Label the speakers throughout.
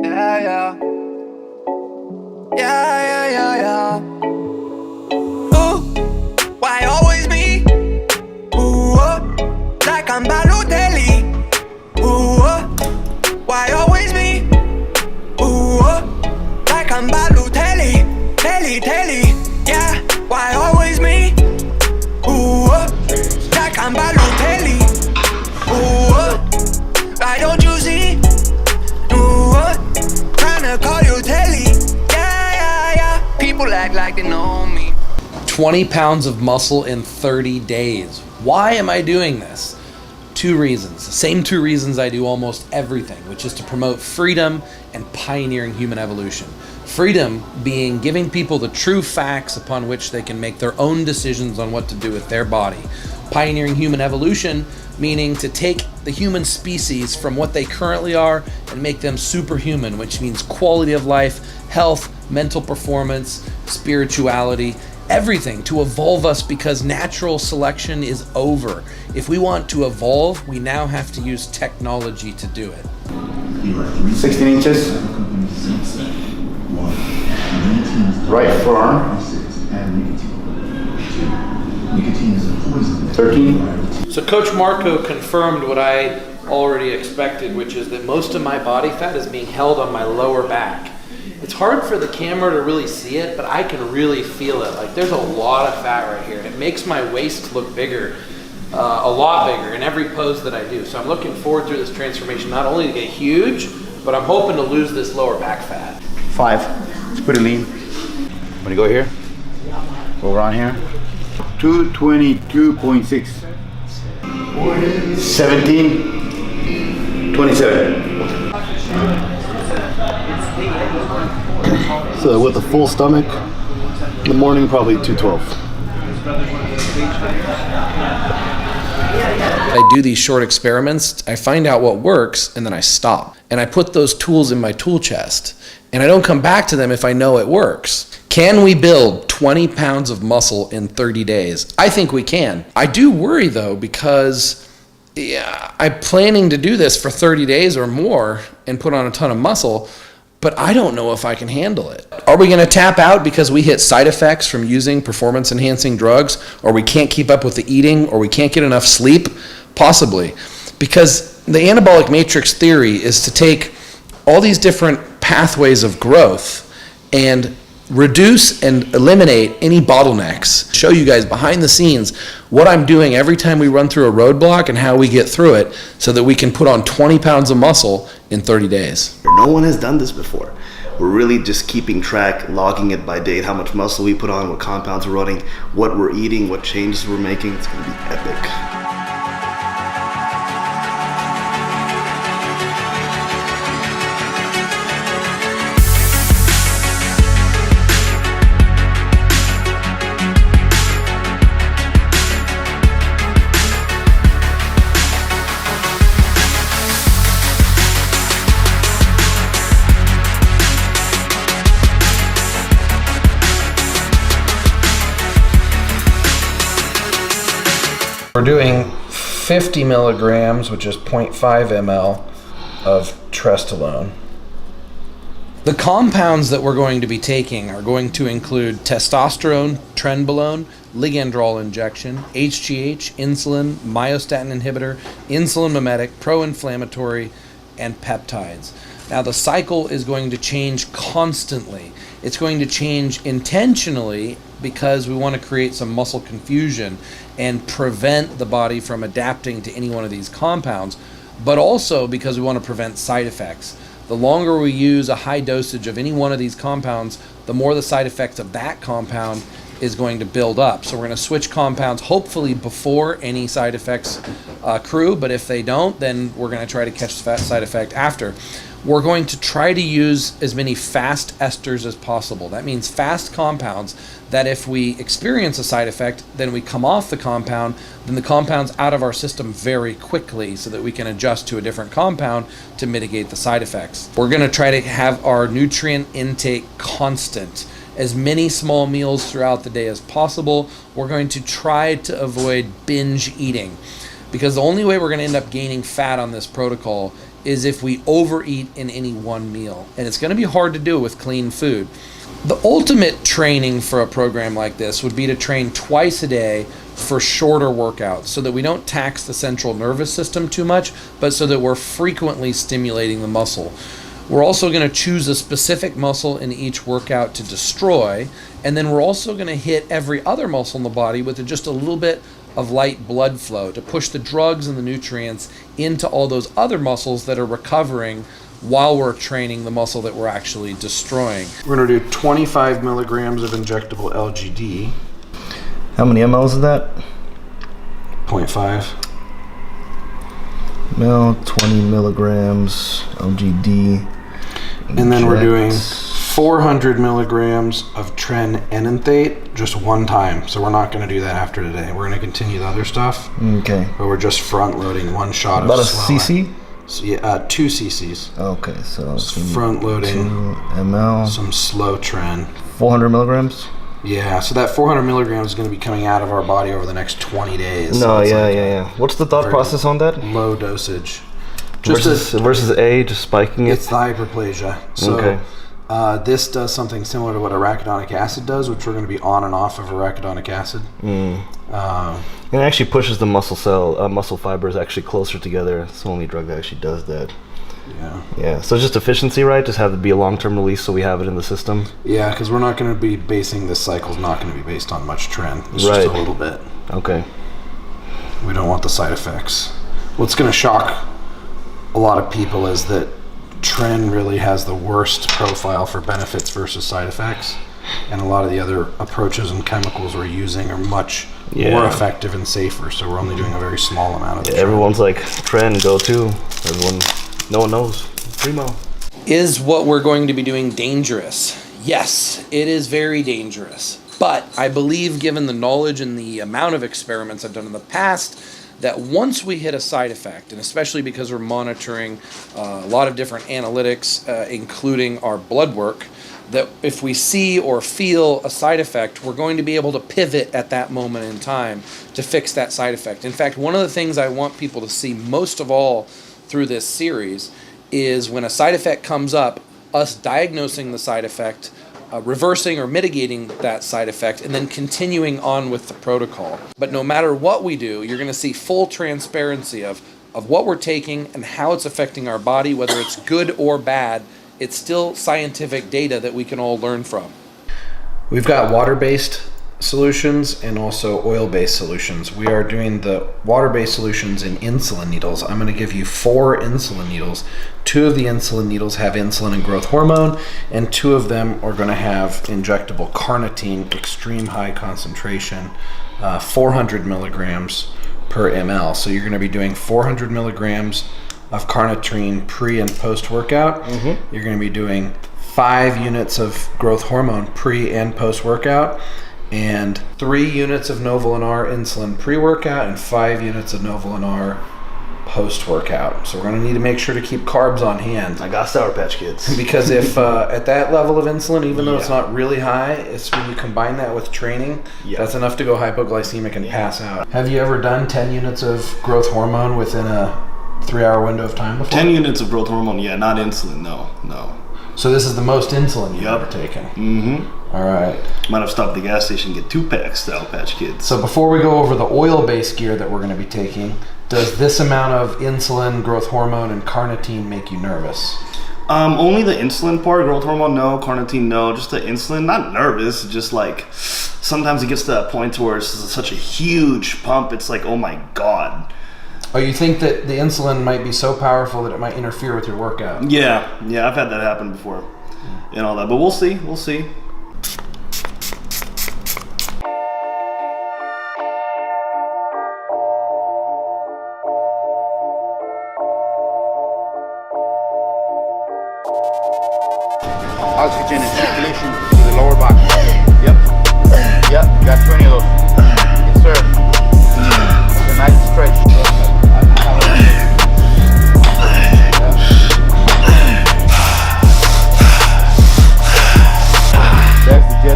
Speaker 1: Yeah, yeah. Yeah, yeah, yeah, yeah. Ooh, why always me? Ooh, like I'm Balotelli. Ooh, why always me? Ooh, like I'm Balotelli. Telly. Yeah, why always me? Ooh, like I'm Balotelli. Ooh, why don't you see? Ooh, tryna call you Telly. Yeah. People act like they know me.
Speaker 2: 20 pounds of muscle in 30 days. Why am I doing this? 2 reasons. The same 2 reasons I do almost everything, which is to promote freedom and pioneering human evolution. Freedom being giving people the true facts upon which they can make their own decisions on what to do with their body. Pioneering human evolution meaning to take the human species from what they currently are and make them superhuman, which means quality of life, health, mental performance, spirituality, everything to evolve us, because natural selection is over. If we want to evolve, we now have to use technology to do it.
Speaker 3: 16 inches. Right forearm. 13.
Speaker 2: So Coach Marco confirmed what I already expected, which is that most of my body fat is being held on my lower back. It's hard for the camera to really see it, but I can really feel it. Like, there's a lot of fat right here, and it makes my waist look bigger, a lot bigger in every pose that I do. So I'm looking forward through this transformation, not only to get huge, but I'm hoping to lose this lower back fat.
Speaker 3: 5. It's pretty lean. Want to go here? Go around here. 222.6. 17. 27.
Speaker 4: So with a full stomach, in the morning probably 212.
Speaker 2: I do these short experiments, I find out what works, and then I stop. And I put those tools in my tool chest. And I don't come back to them if I know it works. Can we build 20 pounds of muscle in 30 days? I think we can. I do worry though, because I'm planning to do this for 30 days or more and put on a ton of muscle, but I don't know if I can handle it. Are we gonna tap out because we hit side effects from using performance enhancing drugs, or we can't keep up with the eating, or we can't get enough sleep? Possibly. Because the anabolic matrix theory is to take all these different pathways of growth and reduce and eliminate any bottlenecks. Show you guys behind the scenes what I'm doing every time we run through a roadblock and how we get through it so that we can put on 20 pounds of muscle in 30 days.
Speaker 4: No one has done this before. We're really just keeping track, logging it by date, how much muscle we put on, what compounds we're running, what we're eating, what changes we're making. It's going to be epic.
Speaker 2: We're doing 50 milligrams, which is 0.5 ml of trestolone. The compounds that we're going to be taking are going to include testosterone, trenbolone, ligandrol injection, HGH, insulin, myostatin inhibitor, insulin mimetic, pro-inflammatory, and peptides. Now the cycle is going to change constantly. It's going to change intentionally because we want to create some muscle confusion and prevent the body from adapting to any one of these compounds, but also because we want to prevent side effects. The longer we use a high dosage of any one of these compounds, the more the side effects of that compound is going to build up. So we're going to switch compounds hopefully before any side effects accrue, but if they don't, then we're going to try to catch the side effect after. We're going to try to use as many fast esters as possible. That means fast compounds that if we experience a side effect, then we come off the compound, then the compound's out of our system very quickly so that we can adjust to a different compound to mitigate the side effects. We're going to try to have our nutrient intake constant. as many small meals throughout the day as possible. We're going to try to avoid binge eating, because the only way we're going to end up gaining fat on this protocol is if we overeat in any one meal. And it's going to be hard to do with clean food. The ultimate training for a program like this would be to train twice a day for shorter workouts, so that we don't tax the central nervous system too much, but so that we're frequently stimulating the muscle. We're also going to choose a specific muscle in each workout to destroy, and then we're also going to hit every other muscle in the body with just a little bit of light blood flow to push the drugs and the nutrients into all those other muscles that are recovering while we're training the muscle that we're actually destroying. We're going to do 25 milligrams of injectable LGD.
Speaker 4: How many mLs is that?
Speaker 2: 0.5.
Speaker 4: 20 milligrams LGD.
Speaker 2: And then we're doing 400 milligrams of tren enanthate just one time. So we're not going to do that after today. We're going to continue the other stuff.
Speaker 4: Okay.
Speaker 2: But we're just front loading one shot
Speaker 4: about
Speaker 2: of
Speaker 4: a cc?
Speaker 2: So yeah, 2 cc's.
Speaker 4: Okay, so
Speaker 2: front loading
Speaker 4: 2 ml.
Speaker 2: Some slow tren.
Speaker 4: 400 milligrams?
Speaker 2: Yeah, so that 400 milligrams is going to be coming out of our body over the next 20 days.
Speaker 4: No,
Speaker 2: so
Speaker 4: yeah. What's the thought process on that?
Speaker 2: Low dosage.
Speaker 4: Versus A, just spiking it?
Speaker 2: It's the hyperplasia. So
Speaker 4: okay.
Speaker 2: This does something similar to what arachidonic acid does, which we're going to be on and off of arachidonic acid.
Speaker 4: It actually pushes the muscle fibers actually closer together. It's the only drug that actually does that. Yeah. So just efficiency, right? Just have it be a long-term release so we have it in the system. Yeah,
Speaker 2: because we're not going to be basing this cycle's not going to be based on much tren. It's
Speaker 4: right.
Speaker 2: Just a little bit.
Speaker 4: Okay.
Speaker 2: We don't want the side effects. What's going to shock a lot of people is that tren really has the worst profile for benefits versus side effects, and a lot of the other approaches and chemicals we're using are much more effective and safer, so we're only doing a very small amount of it.
Speaker 4: Everyone's like, tren, go to. No one knows. Primo.
Speaker 2: Is what we're going to be doing dangerous? Yes, it is very dangerous. But I believe, given the knowledge and the amount of experiments I've done in the past, that once we hit a side effect, and especially because we're monitoring a lot of different analytics, including our blood work, that if we see or feel a side effect, we're going to be able to pivot at that moment in time to fix that side effect. In fact, one of the things I want people to see most of all through this series is when a side effect comes up, us diagnosing the side effect, reversing or mitigating that side effect, and then continuing on with the protocol. But no matter what we do, you're going to see full transparency of what we're taking and how it's affecting our body, whether it's good or bad. It's still scientific data that we can all learn from. We've got water-based solutions and also oil-based solutions. We are doing the water-based solutions in insulin needles. I'm going to give you 4 insulin needles. 2 of the insulin needles have insulin and growth hormone, and 2 of them are going to have injectable carnitine, extreme high concentration, 400 milligrams per ml. So you're going to be doing 400 milligrams of carnitine pre and post workout. You're going to be doing 5 units of growth hormone pre and post workout, and 3 units of Novolin-R insulin pre-workout and 5 units of Novolin-R post-workout. So we're going to need to make sure to keep carbs on hand.
Speaker 4: I got Sour Patch Kids.
Speaker 2: Because if at that level of insulin, even though it's not really high, it's when you combine that with training, that's enough to go hypoglycemic and pass out. Have you ever done 10 units of growth hormone within a 3-hour window of time before?
Speaker 4: 10 units of growth hormone, not insulin, no.
Speaker 2: So this is the most insulin you've ever taken? All right.
Speaker 4: Might have stopped at the gas station and get 2 packs Sour Patch Kids.
Speaker 2: So before we go over the oil-based gear that we're going to be taking, does this amount of insulin, growth hormone, and carnitine make you nervous?
Speaker 4: Only the insulin part. Growth hormone, no. Carnitine, no. Just the insulin, not nervous. Just like sometimes it gets to that point where it's such a huge pump. It's like, oh my God.
Speaker 2: Oh, you think that the insulin might be so powerful that it might interfere with your workout?
Speaker 4: Yeah, I've had that happen before and all that. But we'll see.
Speaker 3: Oxygen and circulation to the lower back. Yep, got 20 of those. Yes, sir. It's a nice stretch. That's the jet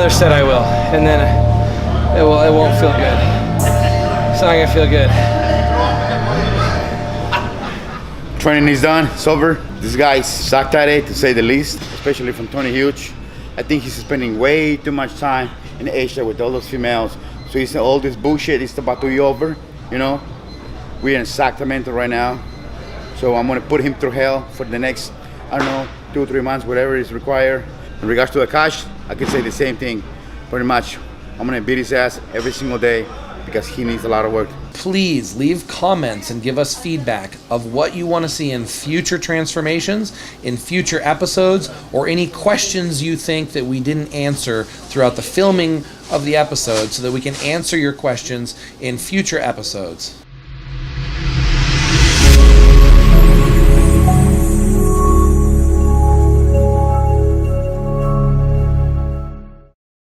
Speaker 2: other set I will, and then it won't feel good. It's not gonna feel good.
Speaker 3: Training is done, it's over. This guy's sucked at it, to say the least, especially from Tony Huge. I think he's spending way too much time in Asia with all those females. So he's all this bullshit is about to be over, you know? We're in Sacramento right now. So I'm gonna put him through hell for the next, I don't know, 2 or 3 months, whatever is required. In regards to Akash, I can say the same thing, pretty much. I'm gonna beat his ass every single day because he needs a lot of work.
Speaker 2: Please leave comments and give us feedback of what you want to see in future transformations, in future episodes, or any questions you think that we didn't answer throughout the filming of the episode so that we can answer your questions in future episodes.